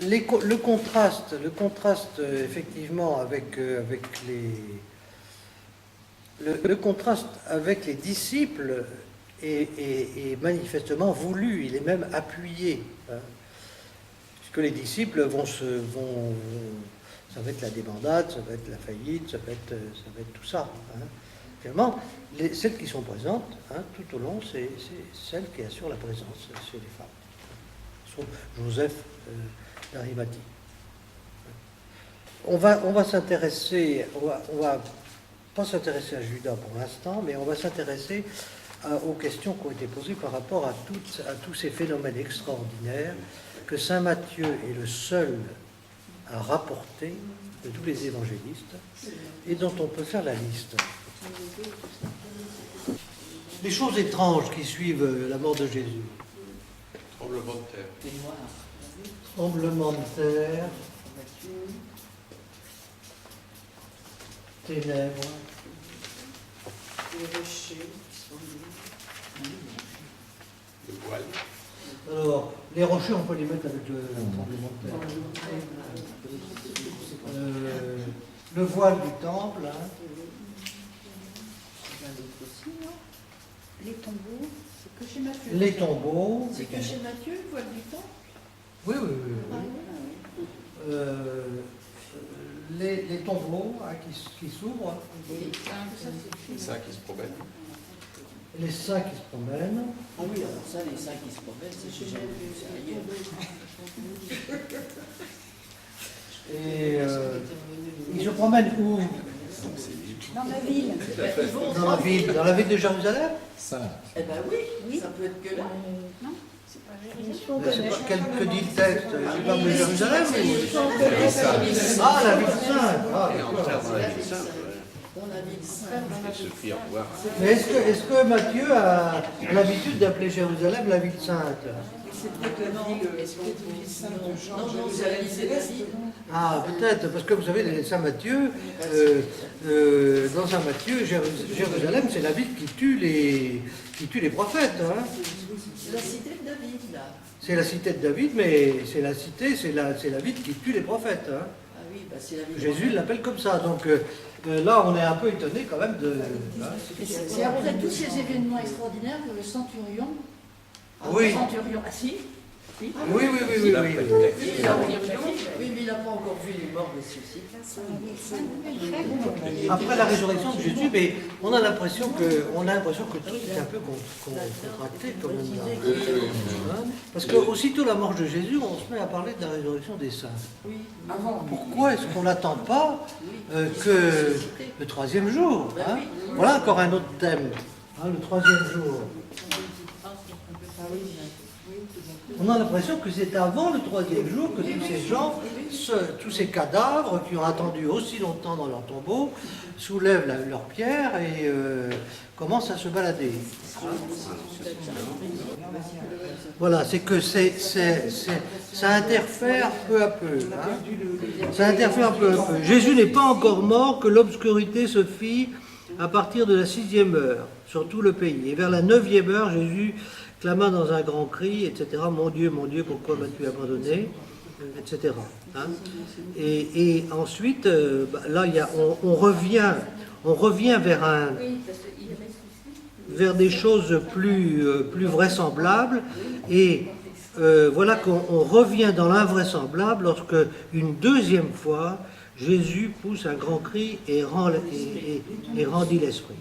le contraste effectivement le contraste avec les disciples est manifestement voulu, il est même appuyé, hein, puisque les disciples ça va être la débandade, ça va être la faillite, ça va être tout ça. Hein. Finalement, celles qui sont présentes, hein, tout au long, c'est celles qui assurent la présence chez les femmes. Sauf Joseph d'Arimathie. On va s'intéresser, on va pas s'intéresser à Judas pour l'instant, mais on va s'intéresser aux questions qui ont été posées par rapport à tous ces phénomènes extraordinaires que saint Matthieu est le seul à rapporter de tous les évangélistes et dont on peut faire la liste. Les choses étranges qui suivent la mort de Jésus. Tremblement de terre. Tremblement de terre, ténèbres, les rochers qui sont Le voile. Alors, les rochers, on peut les mettre avec le tremblement de terre. Le voile du temple, hein. les tombeaux, c'est que chez Matthieu. Les tombeaux. C'est que chez Matthieu, le voile du temps. Oui. Les tombeaux, hein, qui s'ouvrent. Les saints qui se promènent. Les saints qui se promènent. Ah oui, alors ça, les saints qui se promènent, c'est chez jamais vu ça ailleurs. Et ils se promènent où? Dans la ville. Dans la ville de Jérusalem? Eh ben oui, ça peut être que là. Non, c'est pas Que dit le texte? Il parle de Jérusalem? Ah, la ville sainte. Ah, Et entrer dans la ville sainte. Dans la ville sainte. Et se faire voir. mais est-ce que Matthieu a l'habitude d'appeler Jérusalem la ville sainte? C'est peut-être la ville. Est-ce que c'est ville sainte de Jean? Non, c'est la ville céleste. Ah, peut-être, parce que vous savez, Saint Matthieu, dans Saint Matthieu, Jérusalem, c'est la ville qui tue les prophètes. Hein. C'est la cité de David, là. C'est la cité de David, mais c'est la ville qui tue les prophètes. Hein. Ah oui, bah c'est la ville. Jésus l'appelle comme ça. Donc là, on est un peu étonné quand même de. C'est après tous ces événements extraordinaires que le centurion. Oui. Le centurion. Ah si. Oui. Oui, mais il n'a pas encore vu les morts ressuscités. Après la résurrection de Jésus, mais on a l'impression que tout est un peu contracté quand même. Là. Hein. Parce que aussitôt la mort de Jésus, on se met à parler de la résurrection des saints. Oui. Pourquoi est-ce qu'on n'attend pas que le troisième jour, hein? Voilà encore un autre thème, hein, le troisième jour. On a l'impression que c'est avant le troisième jour que tous ces gens, tous ces cadavres qui ont attendu aussi longtemps dans leur tombeau, soulèvent leurs pierres et commencent à se balader. Voilà, c'est que ça interfère peu à peu. Hein. Ça interfère peu à peu. Jésus n'est pas encore mort que l'obscurité se fit à partir de la 6e heure sur tout le pays. Et vers la 9e heure, Jésus clama dans un grand cri, etc. Mon Dieu, pourquoi m'as-tu abandonné, etc. Hein. Et ensuite, là, on revient vers des choses plus vraisemblables. Et voilà qu'on revient dans l'invraisemblable lorsque, une deuxième fois, Jésus pousse un grand cri et rendit l'esprit.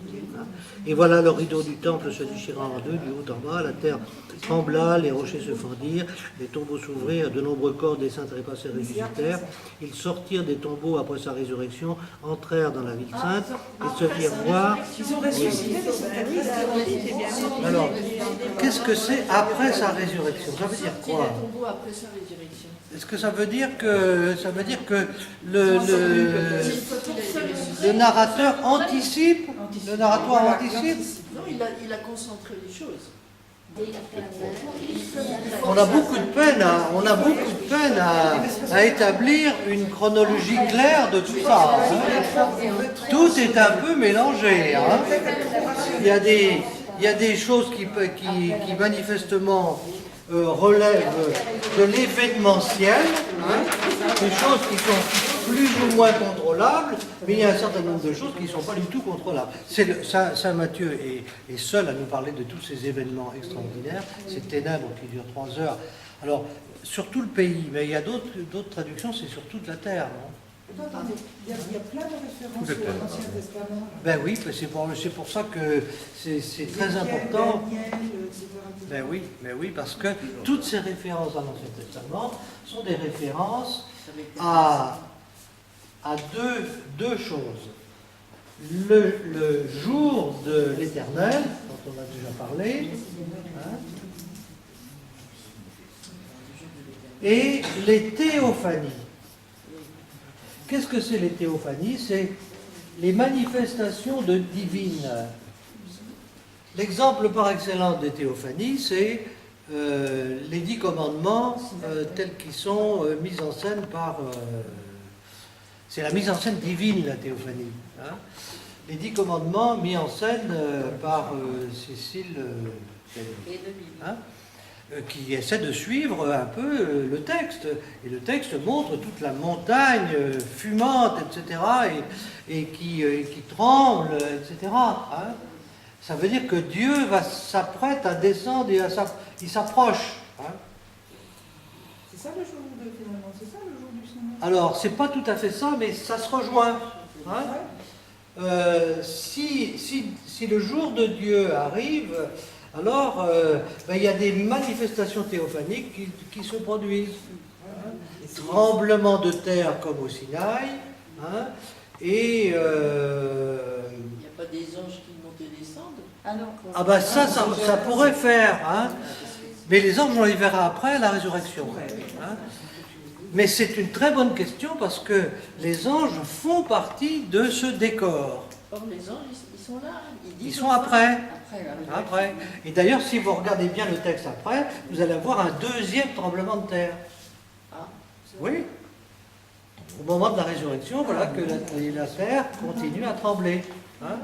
Et voilà, le rideau du temple se déchira en deux, du haut en bas, la terre trembla, les rochers se fendirent, les tombeaux s'ouvrirent, de nombreux corps des saints trépassés ressuscitèrent. Ils sortirent des tombeaux après sa résurrection, entrèrent dans la ville sainte et se firent voir. Ils ont ressuscité, mais c'est Alors, qu'est-ce que c'est après sa résurrection? Ça veut dire quoi? Les tombeaux après sa résurrection. Est-ce que ça veut dire que le narrateur anticipe? Le narrateur anticipe? Non, il a concentré les choses. On a beaucoup de peine à établir une chronologie claire de tout ça. Hein. Tout est un peu mélangé. Hein. Il y a des choses qui manifestement relèvent de l'événementiel, hein, des choses qui sont plus ou moins contrôlables, mais il y a un certain nombre de choses qui ne sont pas du tout contrôlables. Saint Matthieu est seul à nous parler de tous ces événements extraordinaires, ces ténèbres qui durent 3 heures. Alors, sur tout le pays, mais il y a d'autres traductions, c'est sur toute la terre, non? Attendez, il y a plein de références à l'Ancien Testament. Ben oui, c'est pour ça que c'est très important. Ben oui, parce que toutes ces références à l'Ancien Testament sont des références à deux choses. Le jour de l'Éternel, dont on a déjà parlé, hein, et les théophanies. Qu'est-ce que c'est les théophanies? C'est les manifestations divines. L'exemple par excellence des théophanies, c'est les 10 commandements tels qu'ils sont mis en scène par... c'est la mise en scène divine, la théophanie. Hein. Les 10 commandements mis en scène par Cécile... hein, qui essaie de suivre un peu le texte. Et le texte montre toute la montagne fumante, etc., et qui tremble, etc. Hein. Ça veut dire que Dieu s'apprête à descendre et il s'approche. Hein. C'est ça le jour de finalement, c'est ça le jour du Seigneur. Alors, c'est pas tout à fait ça, mais ça se rejoint. Hein. Si le jour de Dieu arrive, alors il y a des manifestations théophaniques qui se produisent. Hein. Tremblement de terre comme au Sinaï, hein. Et... il n'y a pas des anges qui montent et descendent? Ah non. ah ben ça pourrait faire, hein. Mais les anges, on les verra après la résurrection. Hein. Mais c'est une très bonne question parce que les anges font partie de ce décor. Or, les anges, ils sont là. Ils sont après. Après. Et d'ailleurs, si vous regardez bien le texte après, vous allez avoir un deuxième tremblement de terre. Ah. Oui. Au moment de la résurrection, voilà que la terre continue à trembler. Hein.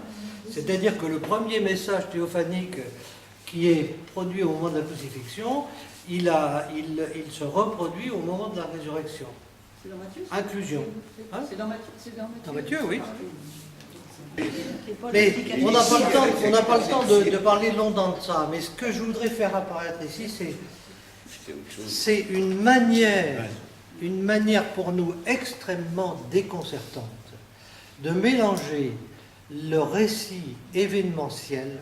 C'est-à-dire que le premier message théophanique qui est produit au moment de la crucifixion, il se reproduit au moment de la résurrection. C'est dans Matthieu? Inclusion. Hein. C'est dans Matthieu? Dans Matthieu, oui. Mais on n'a pas le temps de parler longtemps de ça. Mais ce que je voudrais faire apparaître ici, c'est une manière pour nous extrêmement déconcertante de mélanger le récit événementiel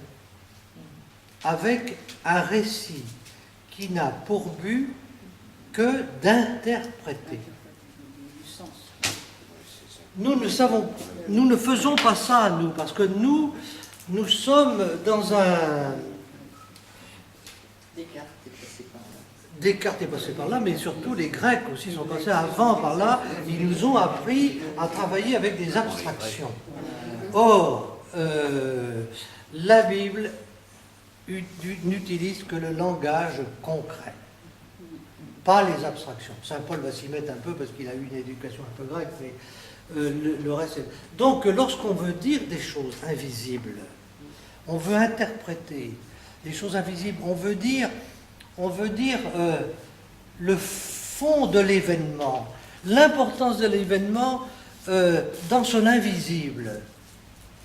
avec un récit qui n'a pour but que d'interpréter. Nous ne faisons pas ça, nous, parce que nous sommes dans un... Descartes est passé par là, mais surtout les Grecs aussi sont passés avant par là. Ils nous ont appris à travailler avec des abstractions. Or, la Bible n'utilise que le langage concret, pas les abstractions. Saint Paul va s'y mettre un peu parce qu'il a eu une éducation un peu grecque, mais le reste est... Donc, lorsqu'on veut dire des choses invisibles, on veut interpréter des choses invisibles, on veut dire le fond de l'événement, l'importance de l'événement dans son invisible.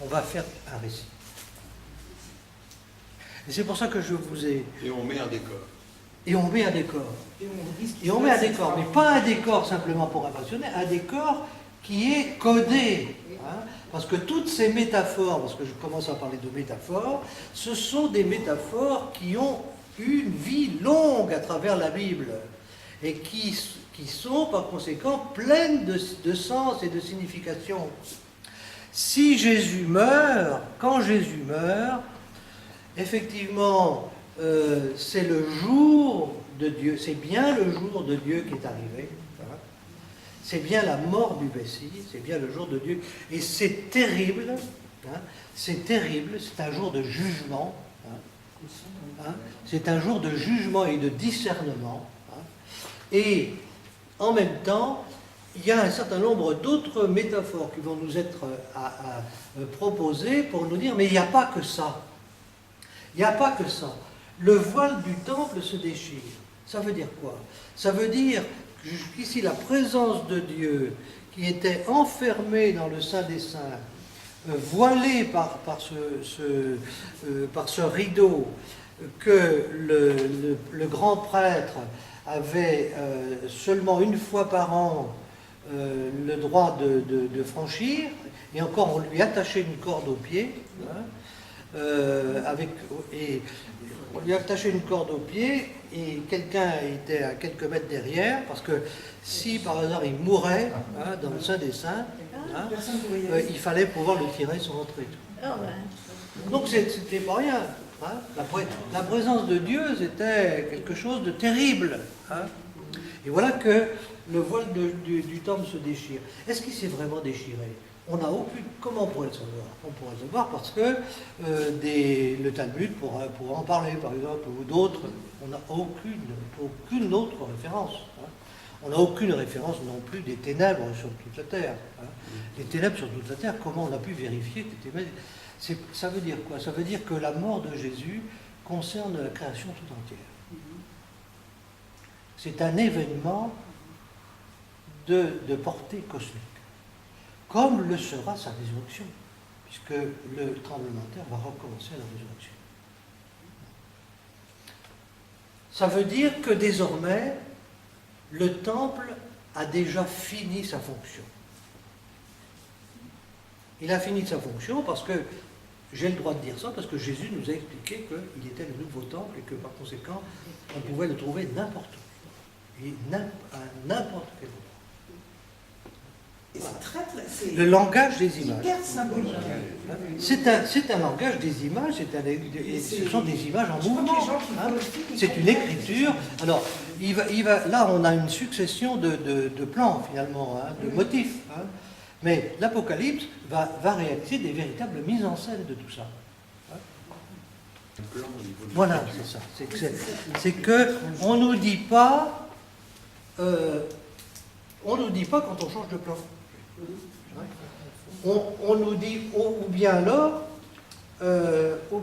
On va faire un récit. Et c'est pour ça que je vous ai... Et on met un décor. Et on met un décor. Et on met un décor, mais pas un décor simplement pour impressionner, un décor qui est codé. Hein, parce que toutes ces métaphores, parce que je commence à parler de métaphores, ce sont des métaphores qui ont une vie longue à travers la Bible et qui sont par conséquent pleines de sens et de signification. Si Jésus meurt, quand Jésus meurt, effectivement, c'est le jour de Dieu, c'est bien le jour de Dieu qui est arrivé. Hein. C'est bien la mort du Messie, c'est bien le jour de Dieu. Et c'est terrible, hein, c'est terrible, c'est un jour de jugement. Hein, c'est un jour de jugement et de discernement. Hein, et en même temps, il y a un certain nombre d'autres métaphores qui vont nous être proposées pour nous dire, mais il n'y a pas que ça. Il n'y a pas que ça. Le voile du temple se déchire. Ça veut dire quoi? Ça veut dire que jusqu'ici, la présence de Dieu qui était enfermée dans le Saint des Saints, voilée par ce rideau que le grand prêtre avait seulement une fois par an le droit de franchir, et encore on lui attachait une corde au pied, hein, et on lui attachait une corde au pied, et quelqu'un était à quelques mètres derrière, parce que si par hasard il mourait dans le Saint des Saints, il fallait pouvoir le tirer sans rentrer. Donc c'était pas rien. Hein. La présence de Dieu, c'était quelque chose de terrible. Hein. Et voilà que le voile du temple se déchire. Est-ce qu'il s'est vraiment déchiré? On n'a aucune. Comment on pourrait le savoir? On pourrait le savoir parce que le Talmud, pour en parler par exemple, ou d'autres, on n'a aucune autre référence. Hein. On n'a aucune référence non plus des ténèbres sur toute la terre. Hein. Les ténèbres sur toute la terre, comment on a pu vérifier que les ténèbres... Ça veut dire quoi? Ça veut dire que la mort de Jésus concerne la création tout entière. C'est un événement de portée cosmique, comme le sera sa résurrection, puisque le tremblement de terre va recommencer à la résurrection. Ça veut dire que désormais, le temple a déjà fini sa fonction. Il a fini sa fonction parce que, j'ai le droit de dire ça, parce que Jésus nous a expliqué qu'il était le nouveau temple et que par conséquent, on pouvait le trouver n'importe où, et à n'importe quel endroit. Voilà. Le langage des images. C'est un langage des images, ce sont des images en mouvement. Hein. C'est une écriture. Alors, là, on a une succession de plans, finalement, hein, de motifs. Hein. Mais l'Apocalypse va réaliser des véritables mises en scène de tout ça. Hein. Voilà, c'est ça. C'est que on nous dit pas quand on change de plan. On nous dit, ou bien alors, tout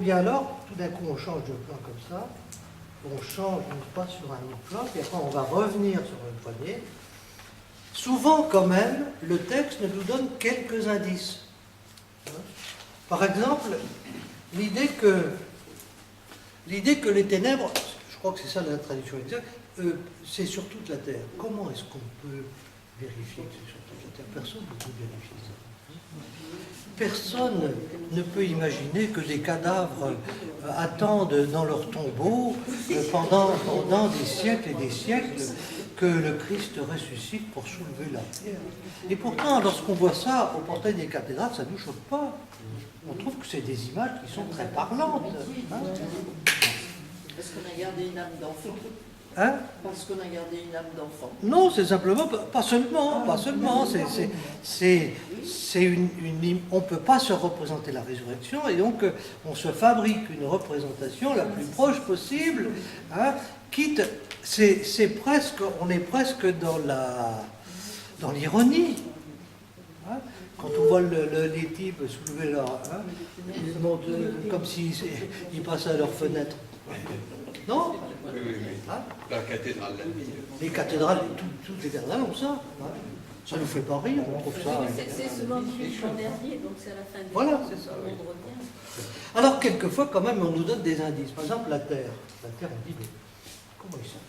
d'un coup on change de plan comme ça, on passe sur un autre plan, puis après on va revenir sur une poignée. Souvent, quand même, le texte nous donne quelques indices. Par exemple, l'idée que les ténèbres, je crois que c'est ça la traduction exacte, c'est sur toute la terre. Comment est-ce qu'on peut vérifier que c'est sur toute la terre? Personne ne peut vérifier ça. Personne ne peut imaginer que des cadavres attendent dans leur tombeau pendant des siècles et des siècles que le Christ ressuscite pour soulever la terre. Et pourtant, lorsqu'on voit ça au portail des cathédrales, ça ne nous choque pas. On trouve que c'est des images qui sont très parlantes. Hein. Parce qu'on a gardé une âme d'enfant. Hein? Parce qu'on a gardé une âme d'enfant. Non, c'est simplement, pas seulement. On ne peut pas se représenter la résurrection, et donc on se fabrique une représentation la plus proche possible, hein, quitte, on est presque dans l'ironie. Hein. Quand on voit les types soulever leur... Hein, ils montent, comme s'ils passaient à leur fenêtre. Non? Oui. Hein? La cathédrale. Les cathédrales, toutes les cathédrales ont ça. Hein? Ça ne nous fait pas rire, on trouve ça. C'est souvent le dernier, donc c'est à la fin du voilà, temps, c'est ça. le monde revient. Alors, quelquefois, quand même, on nous donne des indices. Par exemple, la Terre. La Terre, on dit, mais comment ils sont?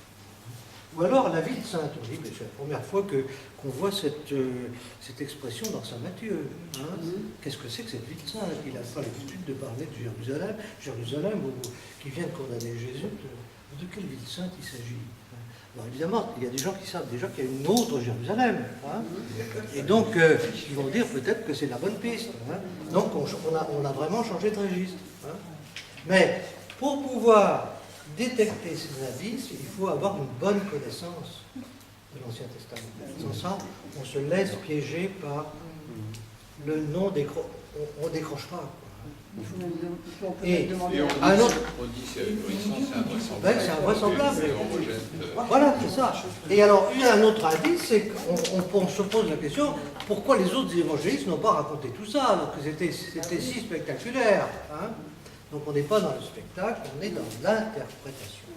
Ou alors, la ville sainte. On dit, mais c'est la première fois qu'on voit cette expression dans Saint Matthieu. Hein? Qu'est-ce que c'est que cette ville sainte? Il n'a pas l'habitude de parler de Jérusalem qui vient de condamner Jésus. De quelle ville sainte il s'agit? Alors évidemment, il y a des gens qui savent déjà qu'il y a une autre Jérusalem. Hein, et donc, ils vont dire peut-être que c'est la bonne piste. Hein. Donc, on a vraiment changé de registre. Hein. Mais pour pouvoir détecter ces indices, il faut avoir une bonne connaissance de l'Ancien Testament. Sans ça, on se laisse piéger par le non décroche. On ne décroche pas. Et un autre, on dit c'est invraisemblable. Voilà, c'est ça. Et alors, un autre indice, c'est qu'on se pose la question, pourquoi les autres évangélistes n'ont pas raconté tout ça, alors que c'était si spectaculaire. Hein. Donc on n'est pas dans le spectacle, on est dans l'interprétation.